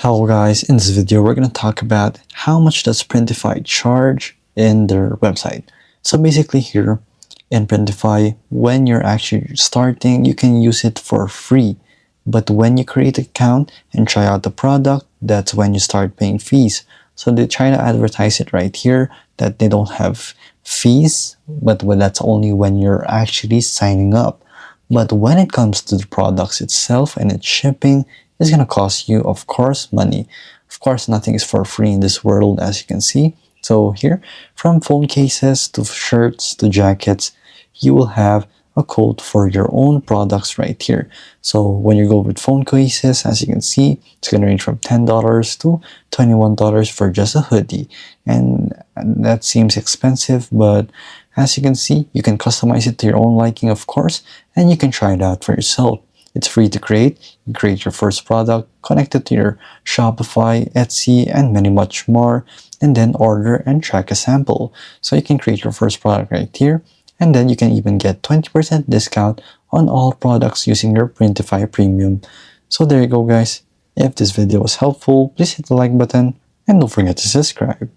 Hello guys, in this video we're going to talk about how much does Printify charge in their website. So basically here in Printify, when you're actually starting, you can use it for free. But when you create an account and try out the product, that's when you start paying fees. So they try to advertise it right here that they don't have fees, but that's only when you're actually signing up. But when it comes to the products itself and its shipping, it's going to cost you, of course, money. Of course, nothing is for free in this world, as you can see. So here, from phone cases to shirts to jackets, you will have a code for your own products right here. So when you go with phone cases, as you can see, it's going to range from $10 to $21 for just a hoodie. And that seems expensive, but as you can see, you can customize it to your own liking, of course, and you can try it out for yourself. It's free to create. You create your first product, connect it to your Shopify, Etsy, and many much more, and then order and track a sample. So you can create your first product right here, and then you can even get 20% discount on all products using your Printify Premium. So there you go guys. If this video was helpful, please hit the like button and don't forget to subscribe.